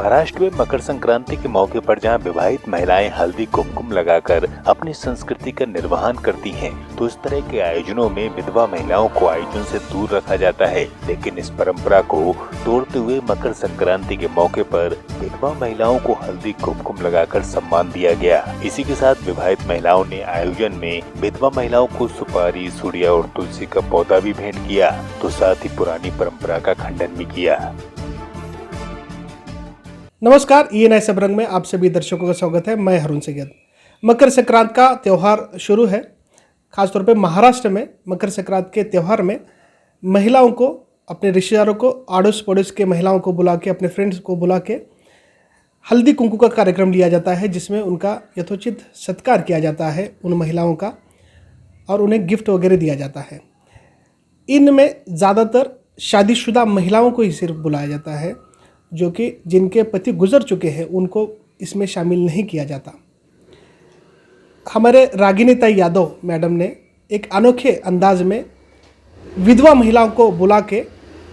महाराष्ट्र में मकर संक्रांति के मौके पर जहां विवाहित महिलाएं हल्दी कुमकुम लगाकर अपनी संस्कृति का निर्वहन करती हैं, तो इस तरह के आयोजनों में विधवा महिलाओं को आयोजन से दूर रखा जाता है। लेकिन इस परंपरा को तोड़ते हुए मकर संक्रांति के मौके पर विधवा महिलाओं को हल्दी कुमकुम लगाकर सम्मान दिया गया। इसी के साथ विवाहित महिलाओं ने आयोजन में विधवा महिलाओं को सुपारी, सूड़िया और तुलसी का पौधा भी भेंट किया, तो साथ ही पुरानी परंपरा का खंडन भी किया। नमस्कार, ये नए सबरंग में आप सभी दर्शकों का स्वागत है। मैं हरुण सैयद। मकर संक्रांति का त्यौहार शुरू है। खासतौर पे महाराष्ट्र में मकर संक्रांति के त्यौहार में महिलाओं को, अपने रिश्तेदारों को, आड़ोस पड़ोस के महिलाओं को बुला के, अपने फ्रेंड्स को बुला के हल्दी कुंकू का कार्यक्रम लिया जाता है, जिसमें उनका यथोचित सत्कार किया जाता है उन महिलाओं का, और उन्हें गिफ्ट वगैरह दिया जाता है। इनमें ज़्यादातर शादीशुदा महिलाओं को ही सिर्फ बुलाया जाता है, जो कि जिनके पति गुजर चुके हैं उनको इसमें शामिल नहीं किया जाता। हमारे रागिनीता यादव मैडम ने एक अनोखे अंदाज में विधवा महिलाओं को बुला के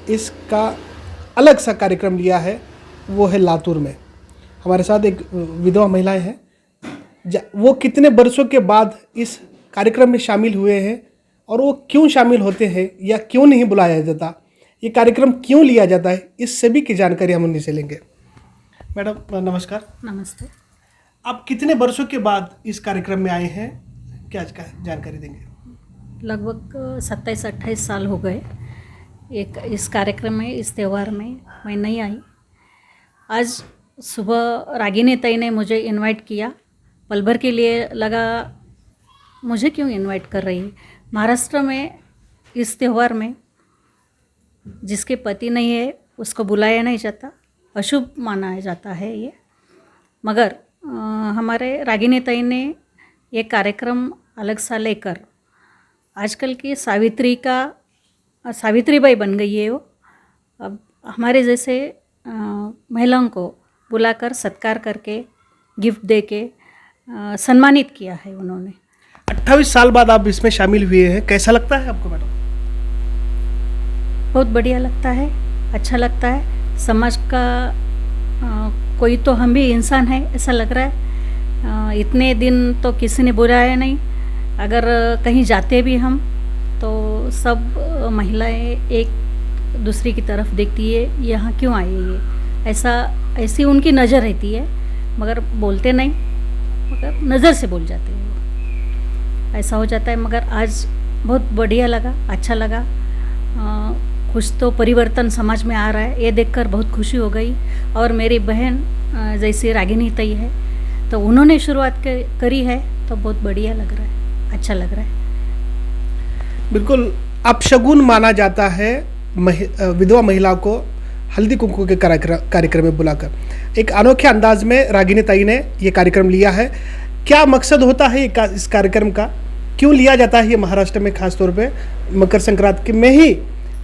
इसका अलग सा कार्यक्रम लिया है। वो है लातूर में। हमारे साथ एक विधवा महिलाएं हैं। वो कितने बरसों के बाद इस कार्यक्रम में शामिल हुए हैं और वो क्यों शामिल होते हैं या क्यों नहीं बुलाया जाता, ये कार्यक्रम क्यों लिया जाता है, इस सभी की जानकारी हम उन्हीं से लेंगे। मैडम नमस्कार। नमस्ते। आप कितने वर्षों के बाद इस कार्यक्रम में आए हैं, क्या जानकारी देंगे? लगभग 27-28 साल हो गए एक इस कार्यक्रम में, इस त्यौहार में मैं नहीं आई। आज सुबह रागिनी ताई ने मुझे इनवाइट किया। पल भर के लिए लगा मुझे क्यों इनवाइट कर रही है। महाराष्ट्र में इस त्यौहार में जिसके पति नहीं है उसको बुलाया नहीं जाता, अशुभ माना जाता है ये। मगर हमारे रागिनी ताई ने ये कार्यक्रम अलग सा लेकर आजकल की सावित्रीबाई बन गई है वो। अब हमारे जैसे महिलाओं को बुलाकर सत्कार करके गिफ्ट दे के सम्मानित किया है उन्होंने। 28 साल बाद आप इसमें शामिल हुए हैं, कैसा लगता है आपको मैडम? बहुत बढ़िया लगता है, अच्छा लगता है। समाज का कोई तो हम भी इंसान है ऐसा लग रहा है। इतने दिन तो किसी ने बुलाया नहीं। अगर कहीं जाते भी हम तो सब महिलाएं एक दूसरे की तरफ देखती है, यहाँ क्यों आई है ये, ऐसी उनकी नज़र रहती है, मगर बोलते नहीं, मगर नज़र से बोल जाते हैं वो, ऐसा हो जाता है। मगर आज बहुत बढ़िया लगा, अच्छा लगा। कुछ तो परिवर्तन समाज में आ रहा है, ये देखकर बहुत खुशी हो गई। और मेरी बहन जैसी रागिनी ताई है तो उन्होंने शुरुआत करी है, तो बहुत बढ़िया लग रहा है, अच्छा लग रहा है। बिल्कुल अपशगुन माना जाता है विधवा महिला को हल्दी कुंकू के कार्यक्रम में बुलाकर। एक अनोखे अंदाज में रागिनी ताई ने ये कार्यक्रम लिया है। क्या मकसद होता है इस कार्यक्रम का, क्यों लिया जाता है ये महाराष्ट्र में, खासतौर पे मकर संक्रांति में ही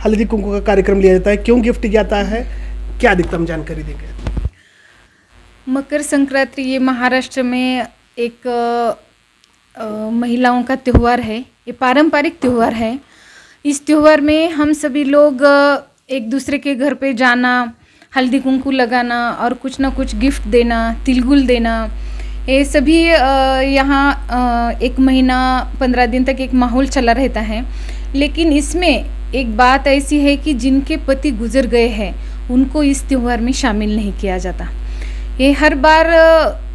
हल्दी कुंकू का कार्यक्रम लिया जाता है, क्यों गिफ्ट जाता है, क्या अधिकतम जानकारी देंगे? मकर संक्रांति ये महाराष्ट्र में एक महिलाओं का त्यौहार है। ये पारंपरिक त्यौहार है। इस त्यौहार में हम सभी लोग एक दूसरे के घर पे जाना, हल्दी कुंकू लगाना और कुछ ना कुछ गिफ्ट देना, तिलगुल देना, ये सभी यहाँ 1 महीना 15 दिन तक एक माहौल चला रहता है। लेकिन इसमें एक बात ऐसी है कि जिनके पति गुजर गए हैं उनको इस त्यौहार में शामिल नहीं किया जाता। ये हर बार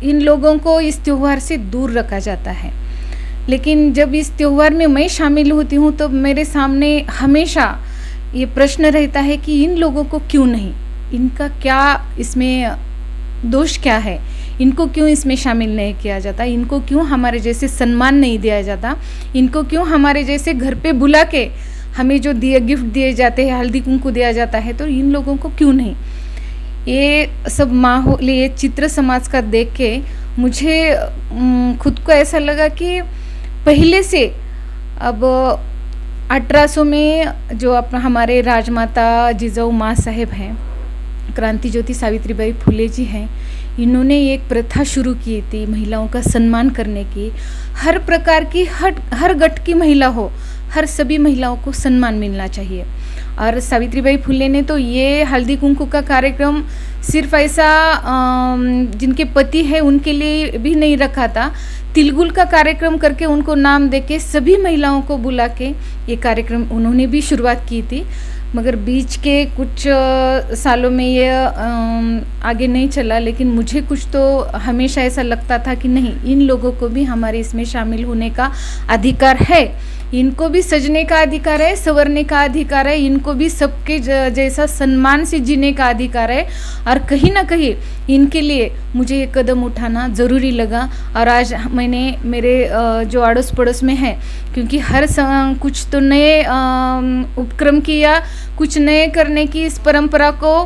इन लोगों को इस त्यौहार से दूर रखा जाता है। लेकिन जब इस त्यौहार में मैं शामिल होती हूँ तो मेरे सामने हमेशा ये प्रश्न रहता है कि इन लोगों को क्यों नहीं, इनका क्या इसमें दोष क्या है, इनको क्यों इसमें शामिल नहीं किया जाता, इनको क्यों हमारे जैसे सम्मान नहीं दिया जाता, इनको क्यों हमारे जैसे घर पे बुला के हमें जो गिफ्ट दिए जाते हैं, हल्दी कुंकू दिया जाता है, तो इन लोगों को क्यों नहीं। ये सब माहौल, ये चित्र समाज का देख के मुझे खुद को ऐसा लगा कि पहले से अब 1800 में जो अपना हमारे राजमाता जिजाऊ माँ साहेब हैं, क्रांति ज्योति सावित्रीबाई फुले जी हैं, इन्होंने एक प्रथा शुरू की थी महिलाओं का सम्मान करने की। हर प्रकार की हर गट की महिला हो, हर सभी महिलाओं को सम्मान मिलना चाहिए। और सावित्रीबाई फुले ने तो ये हल्दी कुंकू का कार्यक्रम सिर्फ ऐसा जिनके पति है उनके लिए भी नहीं रखा था, तिलगुल का कार्यक्रम करके उनको नाम देके सभी महिलाओं को बुला के ये कार्यक्रम उन्होंने भी शुरुआत की थी। मगर बीच के कुछ सालों में ये आगे नहीं चला, लेकिन मुझे कुछ तो हमेशा ऐसा लगता था कि नहीं, इन लोगों को भी हमारे इसमें शामिल होने का अधिकार है, इनको भी सजने का अधिकार है, संवरने का अधिकार है, इनको भी सबके जैसा सम्मान से जीने का अधिकार है। और कहीं ना कहीं इनके लिए मुझे ये कदम उठाना ज़रूरी लगा। और आज मैंने मेरे जो अड़ोस पड़ोस में है, क्योंकि हर कुछ तो नए उपक्रम किया, कुछ नए करने की इस परंपरा को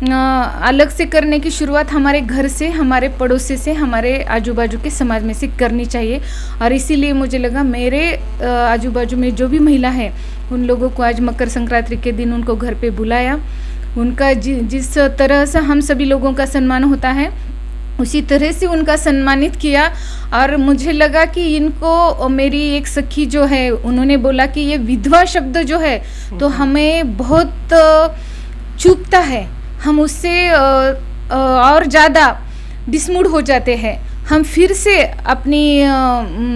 अलग से करने की शुरुआत हमारे घर से, हमारे पड़ोसी से, हमारे आजू बाजू के समाज में से करनी चाहिए। और इसीलिए मुझे लगा मेरे आजू बाजू में जो भी महिला है उन लोगों को आज मकर संक्रांति के दिन उनको घर पे बुलाया। उनका जिस तरह से हम सभी लोगों का सम्मान होता है उसी तरह से उनका सम्मानित किया। और मुझे लगा कि इनको, मेरी एक सखी जो है उन्होंने बोला कि ये विधवा शब्द जो है तो हमें बहुत चुभता है, हम उससे और ज़्यादा डिसमूड हो जाते हैं, हम फिर से अपनी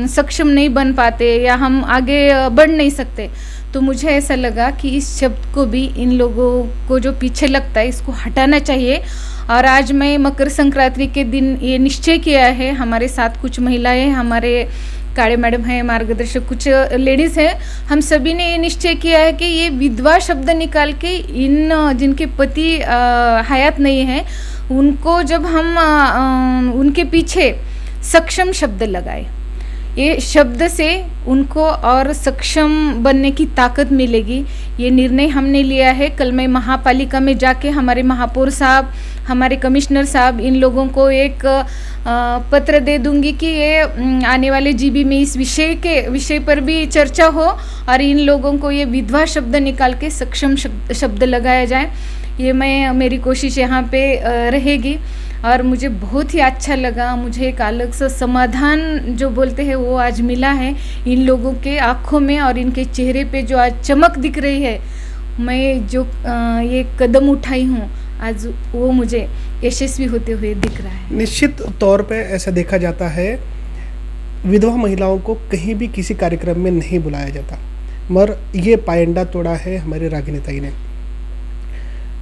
सक्षम नहीं बन पाते या हम आगे बढ़ नहीं सकते। तो मुझे ऐसा लगा कि इस शब्द को भी इन लोगों को जो पीछे लगता है इसको हटाना चाहिए। और आज मैं मकर संक्रांति के दिन ये निश्चय किया है, हमारे साथ कुछ महिलाएं, हमारे काळे मैडम हैं, मार्गदर्शक कुछ लेडीज़ हैं, हम सभी ने ये निश्चय किया है कि ये विधवा शब्द निकाल के इन जिनके पति हयात नहीं है उनको जब हम उनके पीछे सक्षम शब्द लगाए, ये शब्द से उनको और सक्षम बनने की ताकत मिलेगी। ये निर्णय हमने लिया है। कल मैं महापालिका में जाके हमारे महापौर साहब, हमारे कमिश्नर साहब, इन लोगों को एक पत्र दे दूंगी कि ये आने वाले जीबी में इस विषय पर भी चर्चा हो और इन लोगों को ये विधवा शब्द निकाल के सक्षम शब्द लगाया जाए। ये मेरी कोशिश यहाँ पे रहेगी। और मुझे बहुत ही अच्छा लगा, मुझे एक अलग सा समाधान जो बोलते हैं वो आज मिला है इन लोगों के आँखों में और इनके चेहरे पे जो आज चमक दिख रही है। मैं जो ये कदम उठाई हूँ आज वो मुझे यशस्वी होते हुए दिख रहा है। निश्चित तौर पे ऐसा देखा जाता है, विधवा महिलाओं को कहीं भी किसी कार्यक्रम में नहीं बुलाया जाता, मगर ये पायंडा तोड़ा है हमारे रागिनी ताई ने।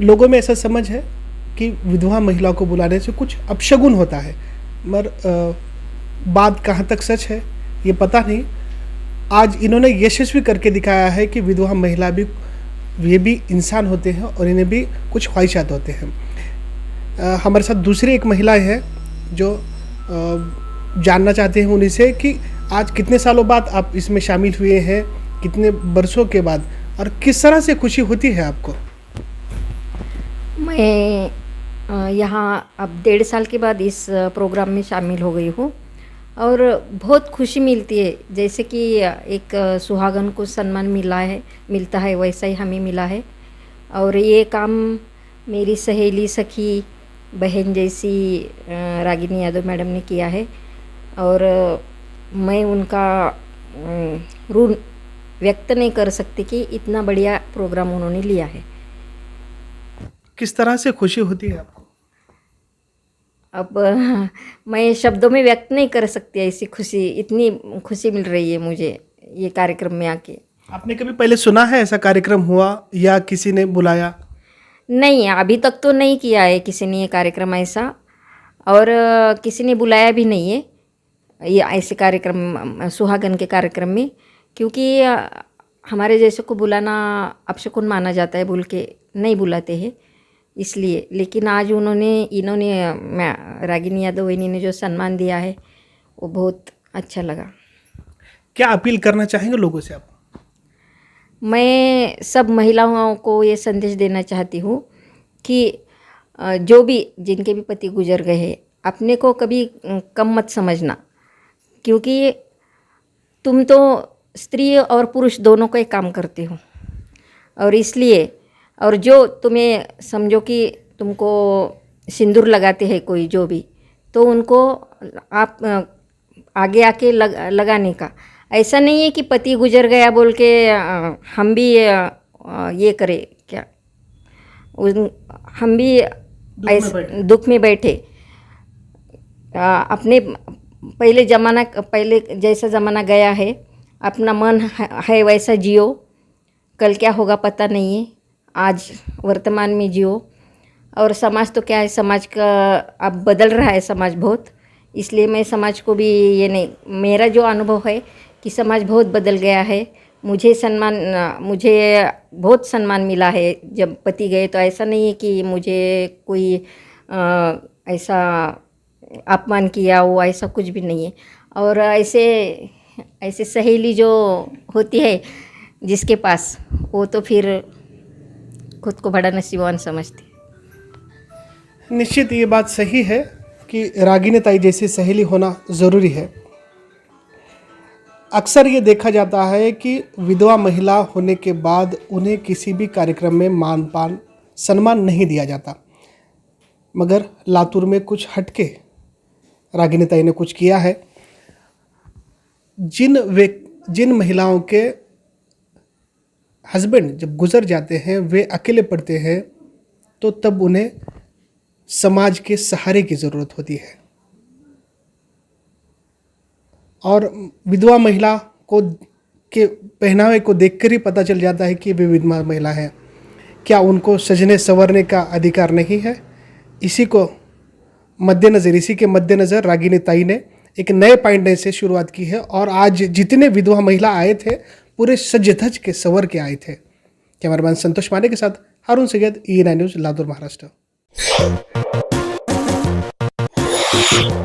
लोगों में ऐसा समझ है कि विधवा महिलाओं को बुलाने से कुछ अपशगुन होता है, मगर बात कहाँ तक सच है ये पता नहीं। आज इन्होंने यशस्वी करके दिखाया है कि विधवा महिला भी, ये भी इंसान होते हैं और इन्हें भी कुछ ख्वाहिशात होते हैं। हमारे साथ दूसरी एक महिला है जो जानना चाहते हैं उन्हीं से कि आज कितने सालों बाद आप इसमें शामिल हुए हैं, कितने बरसों के बाद, और किस तरह से खुशी होती है आपको? मैं यहाँ अब 1.5 साल के बाद इस प्रोग्राम में शामिल हो गई हूँ और बहुत खुशी मिलती है। जैसे कि एक सुहागन को सम्मान मिलता है वैसा ही हमें मिला है। और ये काम मेरी सहेली, सखी, बहन जैसी रागिनी यादव मैडम ने किया है और मैं उनका ऋण व्यक्त नहीं कर सकती कि इतना बढ़िया प्रोग्राम उन्होंने लिया है। किस तरह से खुशी होती है आपको? अब मैं शब्दों में व्यक्त नहीं कर सकती ऐसी खुशी, इतनी खुशी मिल रही है मुझे ये कार्यक्रम में आके। आपने कभी पहले सुना है ऐसा कार्यक्रम हुआ या किसी ने बुलाया? नहीं, अभी तक तो नहीं किया है किसी ने ये कार्यक्रम ऐसा, और किसी ने बुलाया भी नहीं है ये ऐसे कार्यक्रम, सुहागन के कार्यक्रम में, क्योंकि हमारे जैसे को बुलाना अपशकुन माना जाता है, बोल के नहीं बुलाते हैं इसलिए। लेकिन आज इन्होंने रागिनी यादव इन्हीं ने जो सम्मान दिया है वो बहुत अच्छा लगा। क्या अपील करना चाहेंगे लोगों से आप? मैं सब महिलाओं को ये संदेश देना चाहती हूँ कि जो भी जिनके भी पति गुजर गए हैं, अपने को कभी कम मत समझना, क्योंकि तुम तो स्त्री और पुरुष दोनों का ही काम करते हो। और इसलिए, और जो तुम्हें समझो कि तुमको सिंदूर लगाते हैं कोई जो भी, तो उनको आप आगे आके लगाने का, ऐसा नहीं है कि पति गुजर गया बोल के हम भी ये करें क्या, हम भी दुख में बैठे। अपने पहले जैसा ज़माना गया है, अपना मन है वैसा जियो, कल क्या होगा पता नहीं है, आज वर्तमान में जियो। और समाज तो क्या है, समाज का अब बदल रहा है समाज बहुत, इसलिए मैं समाज को भी ये नहीं, मेरा जो अनुभव है कि समाज बहुत बदल गया है। मुझे बहुत सम्मान मिला है जब पति गए, तो ऐसा नहीं है कि मुझे कोई ऐसा अपमान किया हो, ऐसा कुछ भी नहीं है। और ऐसे सहेली जो होती है जिसके पास, वो तो फिर खुद को बड़ा नसीबवान समझती है। निश्चित ये बात सही है कि रागिनी ताई जैसी सहेली होना ज़रूरी है। अक्सर ये देखा जाता है कि विधवा महिला होने के बाद उन्हें किसी भी कार्यक्रम में मान पान सम्मान नहीं दिया जाता, मगर लातूर में कुछ हटके रागिनी ताई ने कुछ किया है। जिन महिलाओं के हस्बैंड जब गुजर जाते हैं, वे अकेले पड़ते हैं, तो तब उन्हें समाज के सहारे की ज़रूरत होती है। और विधवा महिला को के पहनावे को देखकर ही पता चल जाता है कि वे विधवा महिला है। क्या उनको सजने संवरने का अधिकार नहीं है? इसी के मद्देनज़र रागिनी ताई ने एक नए पॉइंट से शुरुआत की है। और आज जितने विधवा महिला आए थे, पूरे सज धज के संवर के आए थे। कैमरामैन संतोष माने के साथ हारून सैयद, ENI न्यूज़, लातूर, महाराष्ट्र।